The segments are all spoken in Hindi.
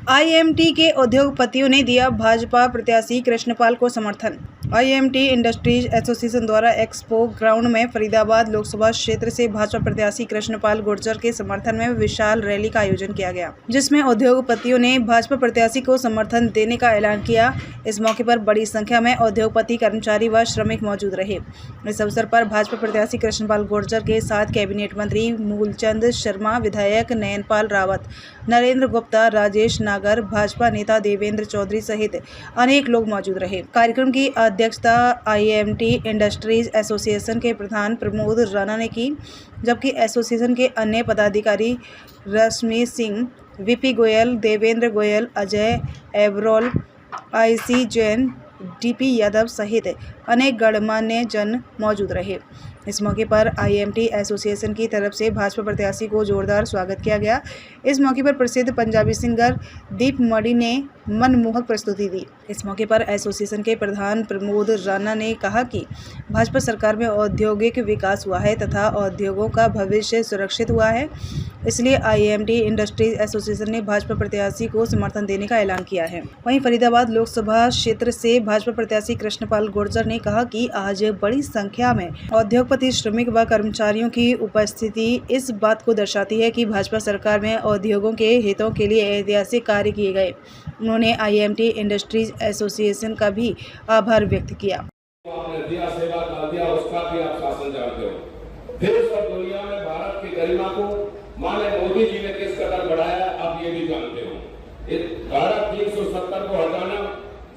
आईएमटी के उद्योगपतियों ने दिया भाजपा प्रत्याशी कृष्णपाल को समर्थन। आईएमटी इंडस्ट्रीज एसोसिएशन द्वारा एक्सपो ग्राउंड में फरीदाबाद लोकसभा क्षेत्र से भाजपा प्रत्याशी कृष्णपाल गुर्जर के समर्थन में विशाल रैली का आयोजन किया गया, जिसमें उद्योगपतियों ने भाजपा प्रत्याशी को समर्थन देने का ऐलान किया। इस मौके पर बड़ी संख्या में उद्योगपति, कर्मचारी व श्रमिक मौजूद रहे। इस अवसर पर भाजपा प्रत्याशी कृष्णपाल गुर्जर के साथ कैबिनेट मंत्री मूलचंद शर्मा, विधायक नयनपाल रावत, नरेंद्र गुप्ता, राजेश नागर, भाजपा नेता देवेंद्र चौधरी सहित अनेक लोग मौजूद रहे। कार्यक्रम की अध्यक्षता आईएमटी इंडस्ट्रीज एसोसिएशन के प्रधान प्रमोद राणा ने की, जबकि एसोसिएशन के अन्य पदाधिकारी Rashmi Singh, VP Goyal, Devendra Goyal, Ajay Abrol, IC Jain, DP Yadav सहित अनेक गणमान्य जन मौजूद रहे। इस मौके पर आईएमटी एसोसिएशन की तरफ से भाजपा प्रत्याशी को जोरदार स्वागत किया गया। इस मौके पर प्रसिद्ध पंजाबी सिंगर दीप मड़ी ने मनमोहक प्रस्तुति दी। इस मौके पर एसोसिएशन के प्रधान प्रमोद राणा ने कहा कि भाजपा सरकार में औद्योगिक विकास हुआ है तथा उद्योगों का भविष्य सुरक्षित हुआ है, इसलिए आईएमटी इंडस्ट्रीज एसोसिएशन ने भाजपा प्रत्याशी को समर्थन देने का ऐलान किया है। वहीं फरीदाबाद लोकसभा क्षेत्र से भाजपा प्रत्याशी कृष्णपाल गुर्जर ने कहा कि आज बड़ी संख्या में उद्योगपति, श्रमिक व कर्मचारियों की उपस्थिति इस बात को दर्शाती है कि भाजपा सरकार में उद्योगों के हितों के लिए ऐतिहासिक कार्य किए गए। उन्होंने आईएमटी इंडस्ट्रीज एसोसिएशन का भी आभार व्यक्त किया। आपने दिया, सेवा का दिया, उसका भी आप शासन जानते हो। देश और दुनिया में भारत की गरिमा को माननीय मोदी जी ने किस कदर बढ़ाया, आप ये भी जानते हो। भारत 370 को हटाना,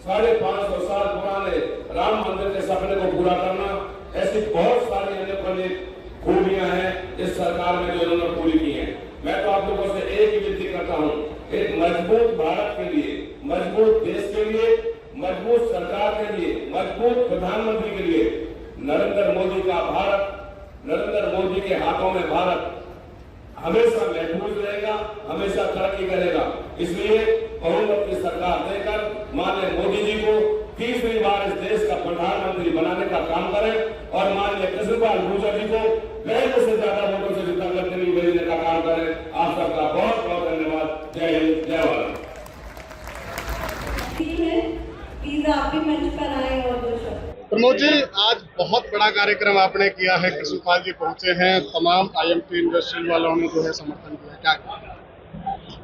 550 साल पुराने राम मंदिर के सपने को पूरा करना, ऐसी बहुत सारी अन्य खूबियां हैं इस सरकार में जो उन्होंने पूरी की है। मैं तो आप लोगों से एक ही विनती करता हूं, एक मजबूत भारत के लिए, मजबूत देश के लिए, मजबूत सरकार के लिए, मजबूत प्रधानमंत्री के लिए नरेंद्र मोदी का भारत, नरेंद्र मोदी के हाथों में भारत हमेशा महफूज रहेगा, हमेशा तरक्की करेगा। इसलिए बहुमत की सरकार देकर माननीय मोदी जी को तीसरी बार इस देश का प्रधानमंत्री बनाने का काम करें और माननीय कृष्णपाल गुर्जर जी को पहले से ज्यादा वोटों से जितना दिल्ली भेजने का काम करें। आप सबका बहुत बहुत धन्यवाद। जय हिंद, जय भारत। प्लीज आप भी मंच पर आए और दो शब्द। प्रमोद जी, आज बहुत बड़ा कार्यक्रम आपने किया है, कृष्णपाल जी पहुंचे हैं, तमाम आईएमटी इंडस्ट्रीज वालों ने जो है समर्थन किया, क्या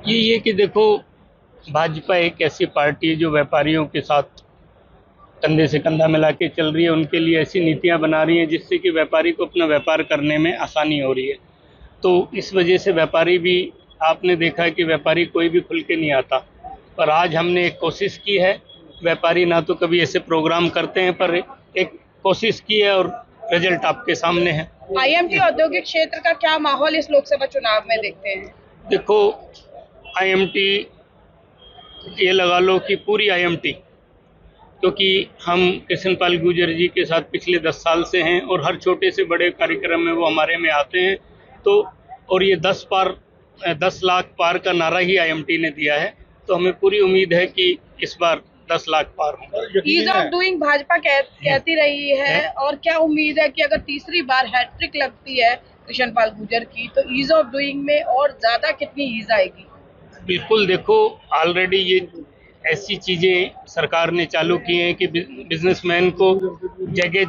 ये कि देखो, भाजपा एक ऐसी पार्टी है जो व्यापारियों के साथ कंधे से कंधा मिला के चल रही है। उनके लिए ऐसी नीतियां बना रही हैं जिससे कि व्यापारी को अपना व्यापार करने में आसानी हो रही है। तो इस वजह से व्यापारी भी, आपने देखा है कि व्यापारी कोई भी खुल के नहीं आता, पर आज हमने एक कोशिश की है। व्यापारी ना तो कभी ऐसे प्रोग्राम करते हैं, पर एक कोशिश की है और रिजल्ट आपके सामने है। आईएमटी औद्योगिक क्षेत्र का क्या माहौल इस लोकसभा चुनाव में देखते हैं? देखो, आईएमटी, ये लगा लो कि पूरी आईएमटी, क्योंकि हम कृष्णपाल गुर्जर जी के साथ पिछले 10 साल से हैं और हर छोटे से बड़े कार्यक्रम में वो हमारे में आते हैं। तो और ये 10 लाख पार का नारा ही आईएमटी ने दिया है, तो हमें पूरी उम्मीद है कि इस बार 10 लाख पार होगा। ईज ऑफ डूइंग भाजपा कहती रही है, और क्या उम्मीद है कि अगर तीसरी बार हैट्रिक लगती है कृष्णपाल गुर्जर की, तो ईज ऑफ डूइंग में और ज्यादा कितनी ईज आएगी? बिल्कुल, देखो, ऑलरेडी ये ऐसी चीज़ें सरकार ने चालू की हैं कि बिजनेसमैन को जगह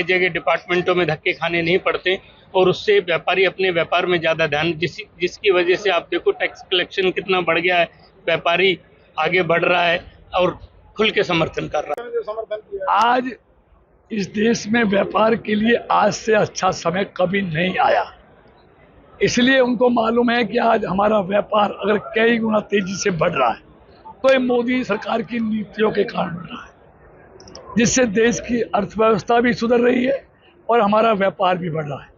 जगह डिपार्टमेंटों में धक्के खाने नहीं पड़ते और उससे व्यापारी अपने व्यापार में ज़्यादा ध्यान, जिसकी वजह से आप देखो टैक्स कलेक्शन कितना बढ़ गया है, व्यापारी आगे बढ़ रहा है और खुल के समर्थन कर रहा है। आज इस देश में व्यापार के लिए आज से अच्छा समय कभी नहीं आया, इसलिए उनको मालूम है कि आज हमारा व्यापार अगर कई गुना तेजी से बढ़ रहा है तो ये मोदी सरकार की नीतियों के कारण बढ़ रहा है, जिससे देश की अर्थव्यवस्था भी सुधर रही है और हमारा व्यापार भी बढ़ रहा है।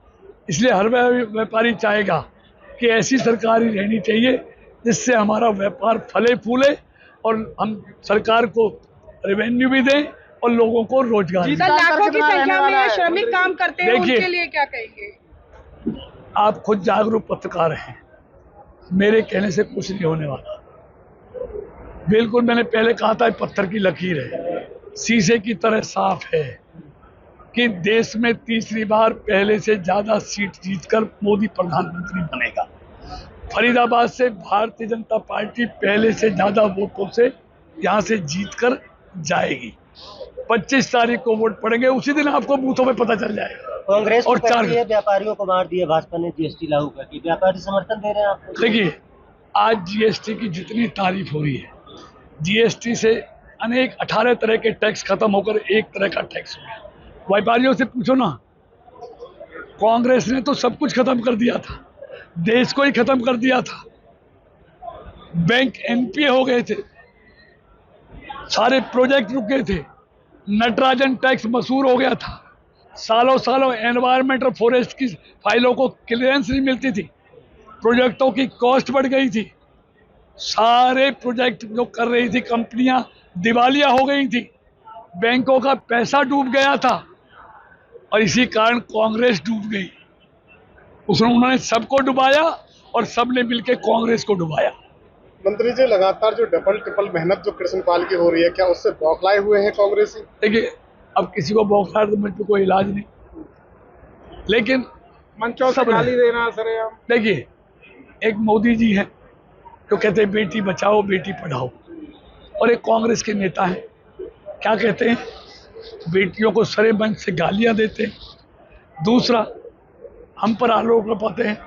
इसलिए हर व्यापारी चाहेगा कि ऐसी सरकार ही रहनी चाहिए जिससे हमारा व्यापार फले फूले और हम सरकार को रेवेन्यू भी दें और लोगों को रोजगार भी दें। लाखों की संख्या में श्रमिक काम करते हैं, उनके लिए क्या कहेंगे? आप खुद जागरूक पत्रकार हैं, मेरे कहने से कुछ नहीं होने वाला। बिल्कुल, मैंने पहले कहा था, पत्थर की लकीर है, शीशे की तरह साफ है कि देश में तीसरी बार पहले से ज्यादा सीट जीतकर मोदी प्रधानमंत्री बनेगा। फरीदाबाद से भारतीय जनता पार्टी पहले से ज्यादा वोटों से यहाँ से जीत कर जाएगी। 25 तारीख को वोट पड़ेंगे, उसी दिन आपको बूथों में पता चल जाएगा। कांग्रेस और और व्यापारियों को मार दिया भाजपा ने जीएसटी लागू करके, व्यापारी समर्थन दे रहे हैं आपको? देखिए, आज जीएसटी की जितनी तारीफ हो रही है, जीएसटी से अनेक 18 तरह के टैक्स खत्म होकर एक तरह का टैक्स हो गया। व्यापारियों से पूछो ना, कांग्रेस ने तो सब कुछ खत्म कर दिया था, देश को ही खत्म कर दिया था। बैंक एनपीए हो गए थे, सारे प्रोजेक्ट रुक गए थे, नटराजन टैक्स मशहूर हो गया था, सालों सालों एनवायरमेंट और फॉरेस्ट की फाइलों को क्लियरेंस नहीं मिलती थी, प्रोजेक्टों की कॉस्ट बढ़ गई थी, सारे प्रोजेक्ट जो कर रही थी कंपनियां दिवालिया हो गई थी, बैंकों का पैसा डूब गया था और इसी कारण कांग्रेस डूब गई। उन्होंने सबको डुबाया और सबने मिलकर कांग्रेस को डुबाया। मंत्री जी, लगातार जो डबल ट्रिपल मेहनत जो कृष्णपाल की हो रही है, क्या उससे बौखलाए हुए हैं कांग्रेसी? देखिए, अब किसी को बौखलाए तो मुझ पर कोई इलाज नहीं, लेकिन मंचों से गाली देना सर। देखिए, एक मोदी जी हैं जो कहते हैं बेटी बचाओ बेटी पढ़ाओ, और एक कांग्रेस के नेता हैं क्या कहते हैं, बेटियों को सरे मंच से गालियां देते हैं। दूसरा, हम पर आरोप लगाते हैं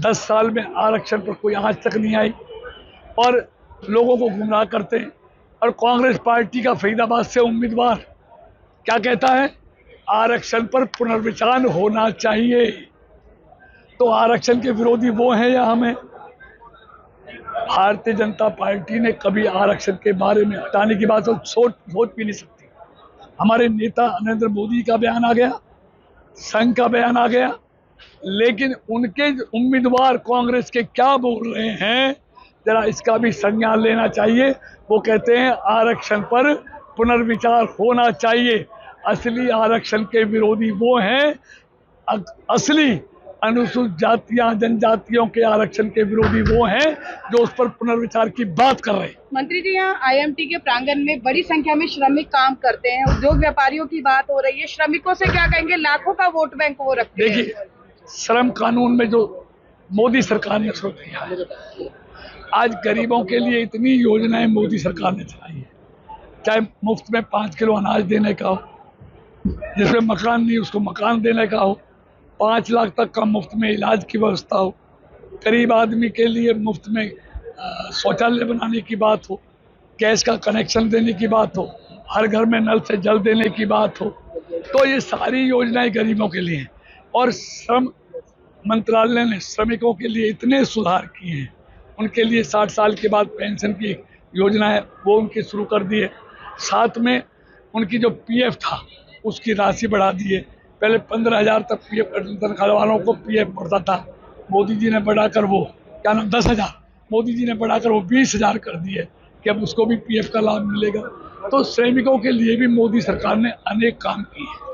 10 साल में आरक्षण पर कोई आज तक नहीं आई और लोगों को गुमराह करते हैं। और कांग्रेस पार्टी का फरीदाबाद से उम्मीदवार क्या कहता है, आरक्षण पर पुनर्विचार होना चाहिए। तो आरक्षण के विरोधी वो हैं या हमें? भारतीय जनता पार्टी ने कभी आरक्षण के बारे में हटाने की बात सोच भी नहीं सकती। हमारे नेता नरेंद्र मोदी का बयान आ गया, संघ का बयान आ गया, लेकिन उनके उम्मीदवार कांग्रेस के क्या बोल रहे हैं, जरा इसका भी संज्ञान लेना चाहिए। वो कहते हैं आरक्षण पर पुनर्विचार होना चाहिए। असली आरक्षण के विरोधी वो हैं, असली अनुसूचित जातियां जनजातियों के आरक्षण के विरोधी वो हैं जो उस पर पुनर्विचार की बात कर रहे हैं। मंत्री जी, यहाँ आईएमटी के प्रांगण में बड़ी संख्या में श्रमिक काम करते हैं, उद्योग व्यापारियों की बात हो रही है, श्रमिकों से क्या कहेंगे? लाखों का वोट बैंक वो रखते हैं। देखिए, श्रम कानून में जो मोदी सरकार ने शुरू किया है, आज गरीबों के लिए इतनी योजनाएं मोदी सरकार ने चलाई है, चाहे मुफ्त में 5 किलो अनाज देने का हो, जिसमें मकान नहीं उसको मकान देने का हो, 5 लाख तक का मुफ्त में इलाज की व्यवस्था हो, गरीब आदमी के लिए मुफ्त में शौचालय बनाने की बात हो, गैस का कनेक्शन देने की बात हो, हर घर में नल से जल देने की बात हो। तो ये सारी योजनाएं गरीबों के लिए हैं। और श्रम मंत्रालय ने श्रमिकों के लिए इतने सुधार किए हैं, उनके लिए 60 साल के बाद पेंशन की योजना है वो उनकी शुरू कर दी है। साथ में उनकी जो पीएफ था उसकी राशि बढ़ा दी है। पहले 15,000 तक पीएफ तनख्वाह वालों को पीएफ बढ़ता था, मोदी जी ने बढ़ाकर वो 10,000, मोदी जी ने बढ़ाकर वो 20,000 कर दिए कि अब उसको भी पीएफ का लाभ मिलेगा। तो श्रमिकों के लिए भी मोदी सरकार ने अनेक काम किए हैं।